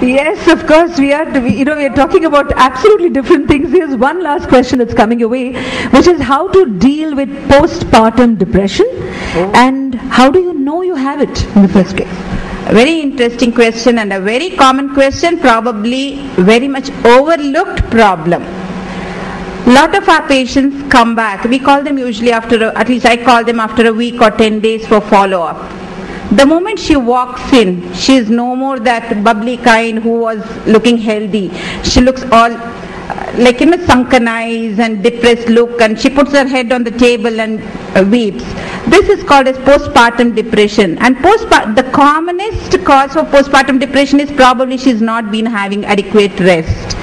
Yes, of course, we are talking about absolutely different things. There's one last question that's coming your way, which is how to deal with postpartum depression, and how do you know you have it in the first place? A very interesting question, and a very common question, probably very much overlooked problem. Lot of our patients come back. We call them usually at least I call them after a week or 10 days for follow-up. The moment she walks in, she is no more that bubbly kind who was looking healthy. She looks all like sunken eyes and depressed look, and she puts her head on the table and weeps. This is called as postpartum depression. And the commonest cause for postpartum depression is probably she's not been having adequate rest.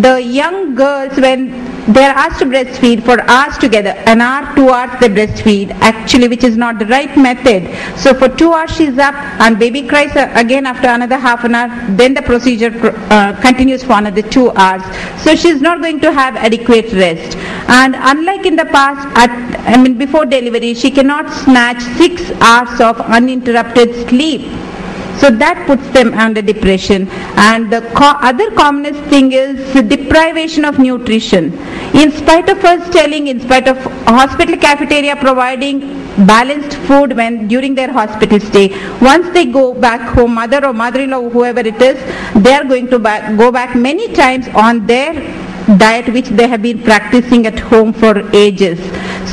The young girls, when they are asked to breastfeed for hours together, an hour, 2 hours they breastfeed, actually, which is not the right method. So for 2 hours she's up and baby cries again after another half an hour, then the procedure continues for another 2 hours. So she's not going to have adequate rest. And unlike in the past, before delivery, she cannot snatch 6 hours of uninterrupted sleep. So that puts them under depression. And the other commonest thing is the deprivation of nutrition. In spite of us telling, in spite of hospital cafeteria providing balanced food during their hospital stay, once they go back home, mother or mother-in-law, whoever it is, they are going to go back many times on their diet which they have been practicing at home for ages.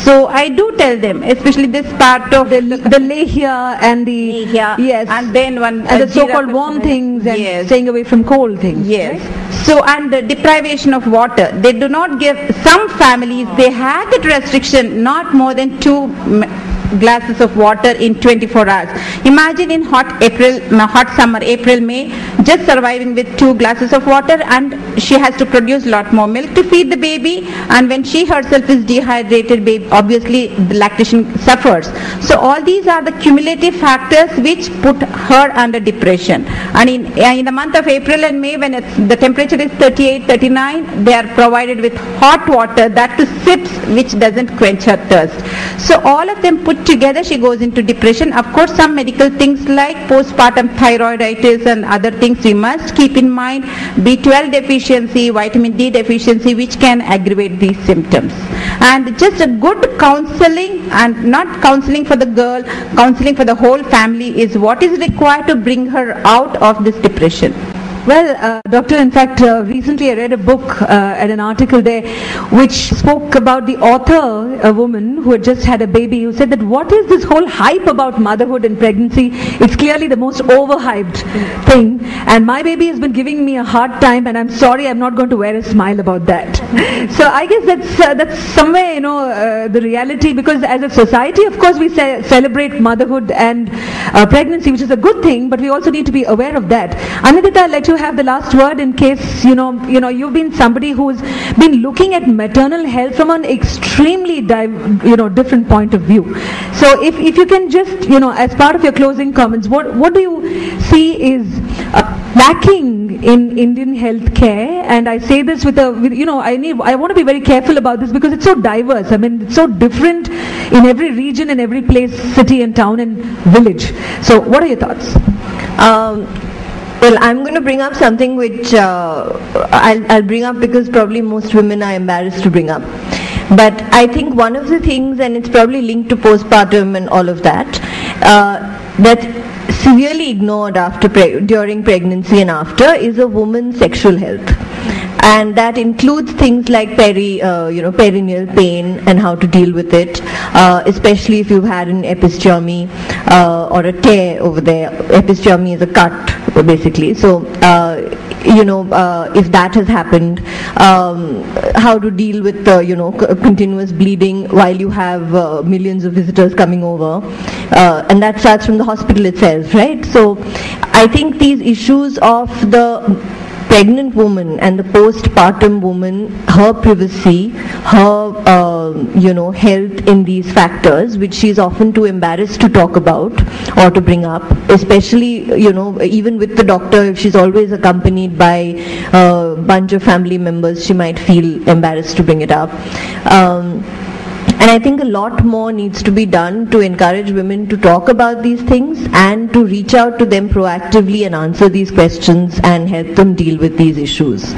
So I do tell them, especially this part of the lehya and the yes, and then the so-called warm things and staying away from cold things. Yes. Right? So, and the deprivation of water. They do not give. Some families, they have that restriction, not more than 2 glasses of water in 24 hours. Imagine in hot summer, April, May, just surviving with 2 glasses of water, and she has to produce a lot more milk to feed the baby, and when she herself is dehydrated, baby, obviously the lactation suffers. So all these are the cumulative factors which put her under depression. And in the month of April and May, when the temperature is 38, 39, they are provided with hot water, that to sips, which doesn't quench her thirst. So all of them put together, she goes into depression. Of course, some medical things like postpartum thyroiditis and other things we must keep in mind, B12 deficiency, vitamin D deficiency, which can aggravate these symptoms. And just a good counseling, and not counseling for the girl, counseling for the whole family is what is required to bring her out of this depression. Well, Doctor, in fact, recently I read a book and an article there which spoke about the author, a woman who had just had a baby, who said that what is this whole hype about motherhood and pregnancy? It's clearly the most overhyped thing, and my baby has been giving me a hard time, and I'm sorry, I'm not going to wear a smile about that. So I guess that's somewhere, the reality, because as a society, of course, we celebrate motherhood and pregnancy, which is a good thing, but we also need to be aware of that. Anindita, I'll let you have the last word in case you've been somebody who's been looking at maternal health from an extremely different point of view. So if you can just as part of your closing comments, what do you see is lacking in Indian healthcare? And I say this I want to be very careful about this because it's so diverse. I mean, it's so different in every region, in every place, city and town and village. So what are your thoughts? Well, I'm going to bring up something which I'll bring up because probably most women are embarrassed to bring up. But I think one of the things, and it's probably linked to postpartum and all of that, that's severely ignored during pregnancy and after, is a woman's sexual health. And that includes things like perineal pain and how to deal with it, especially if you've had an episiotomy or a tear over there. Episiotomy is a cut, basically. So, if that has happened, how to deal with continuous bleeding while you have millions of visitors coming over, and that starts from the hospital itself, right? So, I think these issues of the pregnant woman and the postpartum woman, her privacy, her health in these factors, which she's often too embarrassed to talk about or to bring up, especially even with the doctor, if she's always accompanied by a bunch of family members, she might feel embarrassed to bring it up. And I think a lot more needs to be done to encourage women to talk about these things and to reach out to them proactively and answer these questions and help them deal with these issues.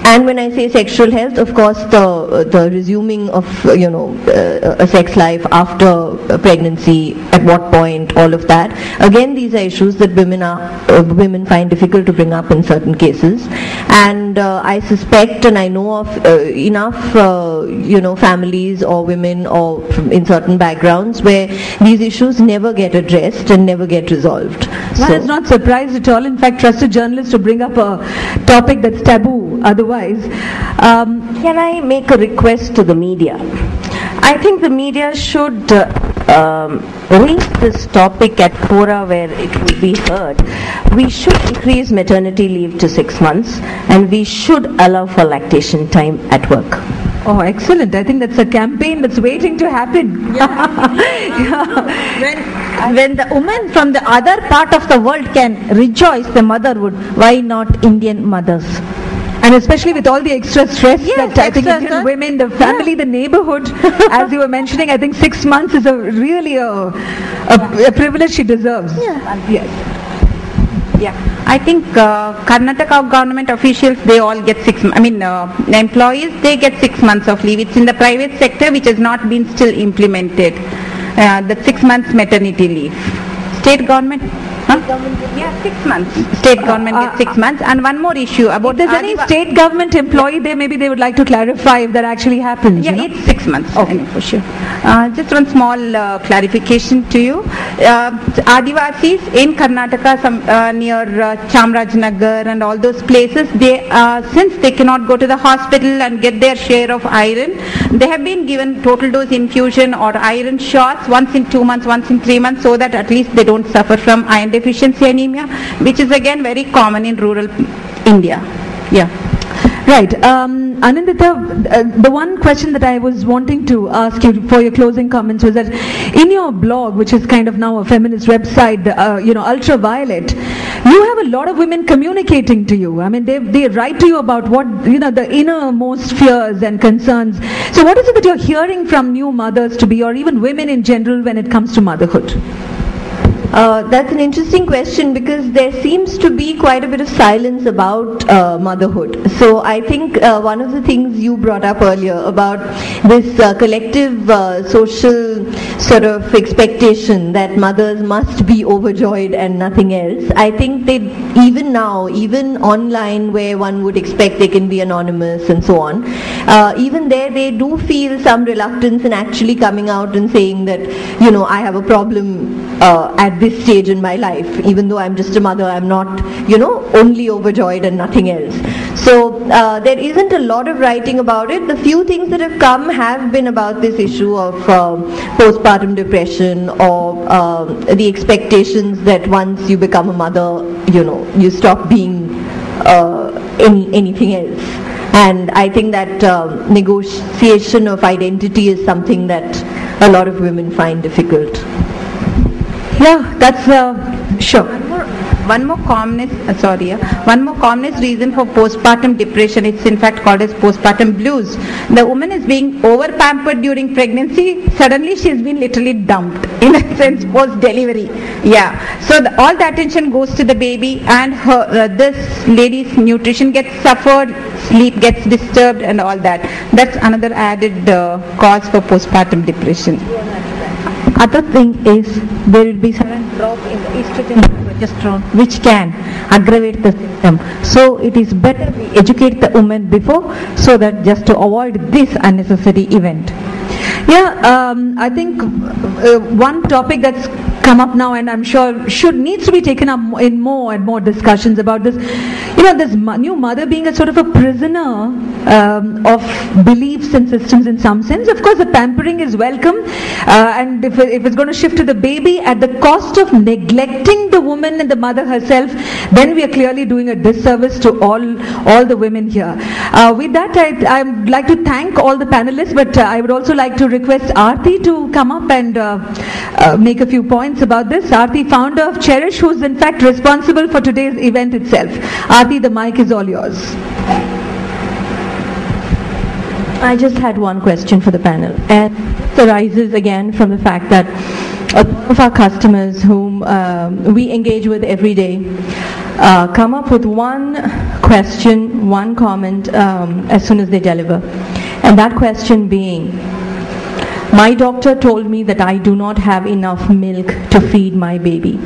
And when I say sexual health, of course, the resuming of a sex life after pregnancy, at what point, all of that. Again, these are issues that women find difficult to bring up in certain cases. And I suspect, and I know of enough families or women or in certain backgrounds where these issues never get addressed and never get resolved. One is not surprised at all. In fact, trust a journalist to bring up a topic that's taboo otherwise. Can I make a request to the media? I think the media should raise this topic at fora where it will be heard. We should increase maternity leave to 6 months, and we should allow for lactation time at work. Oh, excellent. I think that's a campaign that's waiting to happen. When the woman from the other part of the world can rejoice the motherhood, why not Indian mothers? And especially with all the extra stress Yes, that I think extra Indian stress. women, the family, the neighborhood, as you were mentioning, I think 6 months is really a privilege she deserves. Yes. Yeah, I think Karnataka government officials, they all get the employees, they get 6 months of leave. It's in the private sector which has not been still implemented, the 6 months maternity leave. State government? Huh? Yeah, 6 months. State government gets 6 months. And one more issue about... If there's any state government employee there, maybe they would like to clarify if that actually happens. Yeah, it's 6 months. Okay, for sure. Just one small clarification to you. Adivasis in Karnataka, near Chamarajanagar and all those places, they since they cannot go to the hospital and get their share of iron, they have been given total dose infusion or iron shots once in 2 months, once in 3 months, so that at least they don't suffer from iron deficiency anemia, which is again very common in rural India. Yeah. Right. Anindita, the one question that I was wanting to ask you for your closing comments was that in your blog, which is kind of now a feminist website, Ultraviolet, you have a lot of women communicating to you. I mean, they write to you about what, the innermost fears and concerns. So what is it that you're hearing from new mothers to be, or even women in general, when it comes to motherhood? That's an interesting question because there seems to be quite a bit of silence about motherhood. So I think one of the things you brought up earlier about this collective social sort of expectation that mothers must be overjoyed and nothing else. I think they even now, even online where one would expect they can be anonymous and so on, even there they do feel some reluctance in actually coming out and saying that, I have a problem at this stage in my life, even though I'm just a mother, I'm not, only overjoyed and nothing else. So there isn't a lot of writing about it. The few things that have come have been about this issue of postpartum depression or the expectations that once you become a mother, you stop being anything else. And I think that negotiation of identity is something that a lot of women find difficult. Yeah, that's sure. One more calmness reason for postpartum depression. It's in fact called as postpartum blues. The woman is being over pampered during pregnancy. Suddenly she's been literally dumped, in a sense, post delivery. Yeah. So all the attention goes to the baby, and this lady's nutrition gets suffered, sleep gets disturbed, and all that. That's another added cause for postpartum depression. Other thing is there will be sudden drop in the estrogen and progesterone, which can aggravate the symptom. So it is better we educate the woman before, so that just to avoid this unnecessary event. Yeah, I think one topic that's come up now, and I'm sure needs to be taken up in more and more discussions about this. This new mother being a sort of a prisoner of beliefs and systems in some sense. Of course, the pampering is welcome, and if it's going to shift to the baby at the cost of neglecting the woman and the mother herself, then we are clearly doing a disservice to all the women here. With that, I'd like to thank all the panelists, but I would also like to request Aarti to come up and make a few points about this. Aarti, founder of Cherish, who's in fact responsible for today's event itself. Aarti, the mic is all yours. I just had one question for the panel, and it arises again from the fact that a lot of our customers whom we engage with every day come up with one question, one comment as soon as they deliver, and that question being, my doctor told me that I do not have enough milk to feed my baby.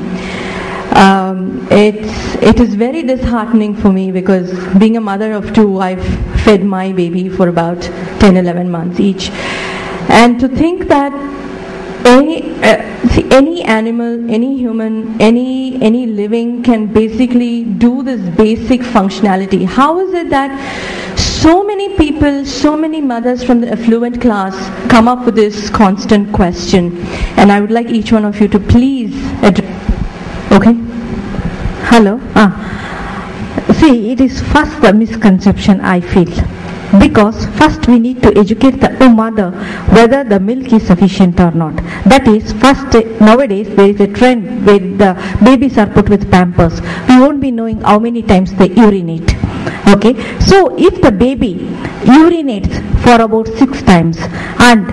It is very disheartening for me because being a mother of two, I've fed my baby for about 10-11 months each, and to think that any animal, any human, any living can basically do this basic functionality. How is it that so many people, so many mothers from the affluent class come up with this constant question? And I would like each one of you to please address. Okay? Hello? See, it is first the misconception I feel. Because first we need to educate the mother whether the milk is sufficient or not. That is, first nowadays there is a trend where the babies are put with pampers. We won't be knowing how many times they urinate. Okay, so if the baby urinates for about 6 times and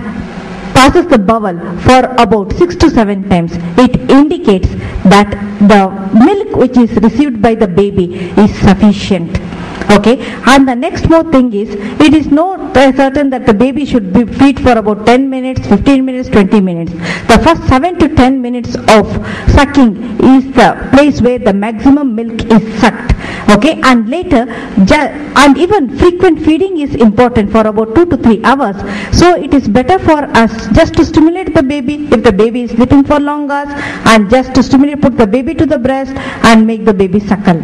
passes the bowel for about 6 to 7 times, it indicates that the milk which is received by the baby is sufficient. Okay, and the next more thing is, it is not certain that the baby should be feed for about 10 minutes, 15 minutes, 20 minutes. The first 7 to 10 minutes of sucking is the place where the maximum milk is sucked. Okay, and later, and even frequent feeding is important for about 2 to 3 hours. So it is better for us just to stimulate the baby if the baby is sleeping for long hours, and just to stimulate, put the baby to the breast and make the baby suckle.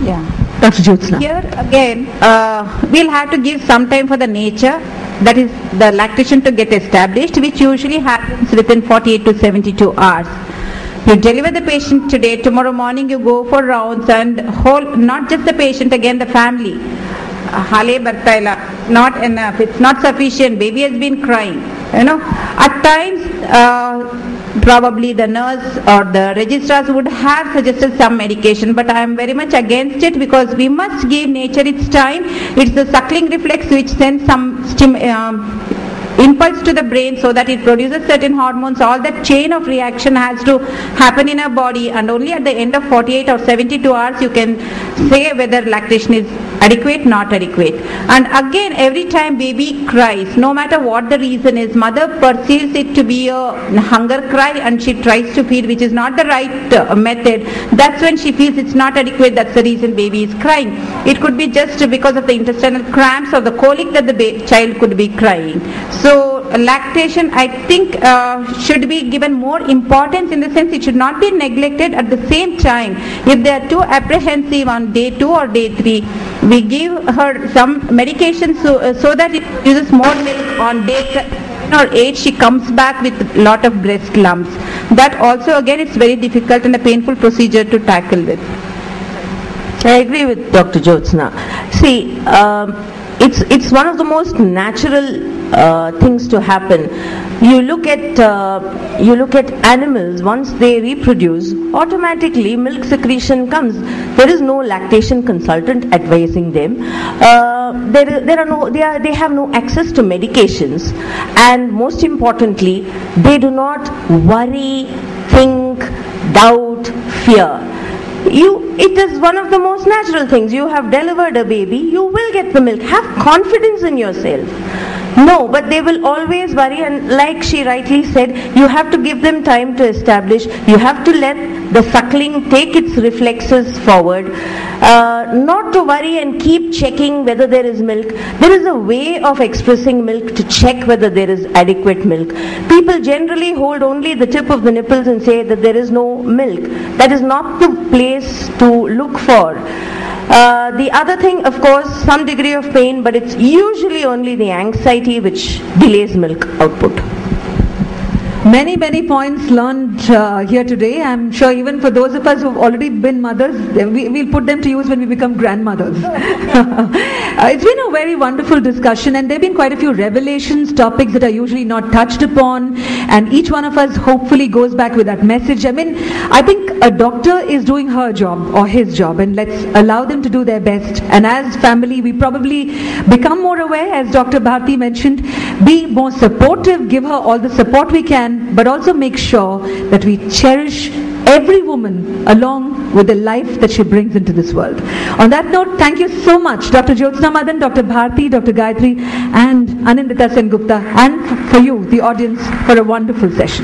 Yeah. Dr. Jyotsna. Here again, we'll have to give some time for the nature, that is the lactation to get established, which usually happens within 48 to 72 hours. You deliver the patient today, tomorrow morning you go for rounds, and not just the patient, again the family. Hale bartaila, not enough, it's not sufficient, baby has been crying. At times, probably the nurse or the registrars would have suggested some medication, but I am very much against it, because we must give nature its time. It's the suckling reflex which sends some impulse to the brain so that it produces certain hormones. All that chain of reaction has to happen in our body, and only at the end of 48 or 72 hours you can say whether lactation is adequate, not adequate. And again, every time baby cries, no matter what the reason is, mother perceives it to be a hunger cry and she tries to feed, which is not the right method. That's when she feels it's not adequate, that's the reason baby is crying. It could be just because of the intestinal cramps or the colic that the child could be crying. So lactation, I think, should be given more importance, in the sense it should not be neglected. At the same time, if they are too apprehensive on day 2 or day 3, we give her some medication so that it uses more milk. On day 7 or 8 she comes back with a lot of breast lumps. That also again it's very difficult and a painful procedure to tackle with. I agree with Dr. Jyotsna. See, it's one of the most natural things to happen. You look at animals, once they reproduce, automatically milk secretion comes. There is no lactation consultant advising them. They have no access to medications, and most importantly, they do not worry, think, doubt, fear. It is one of the most natural things. You have delivered a baby, you will get the milk. Have confidence in yourself. No, but they will always worry, and like she rightly said, you have to give them time to establish. You have to let the suckling take its reflexes forward. Not to worry and keep checking whether there is milk. There is a way of expressing milk to check whether there is adequate milk. People generally hold only the tip of the nipples and say that there is no milk. That is not the place to look for. The other thing, of course, some degree of pain, but it's usually only the anxiety which delays milk output. Many points learned here today. I'm sure even for those of us who've already been mothers, we'll put them to use when we become grandmothers. It's been a very wonderful discussion, and there have been quite a few revelations, topics that are usually not touched upon, and each one of us hopefully goes back with that message. I mean, I think a doctor is doing her job or his job, and let's allow them to do their best. And as family, we probably become more aware, as Dr. Bharti mentioned, be more supportive, give her all the support we can, but also make sure that we cherish every woman along with the life that she brings into this world. On that note, thank you so much, Dr. Jyotsna Madan, Dr. Bharti, Dr. Gayatri, and Anindita Sengupta, and for you, the audience, for a wonderful session.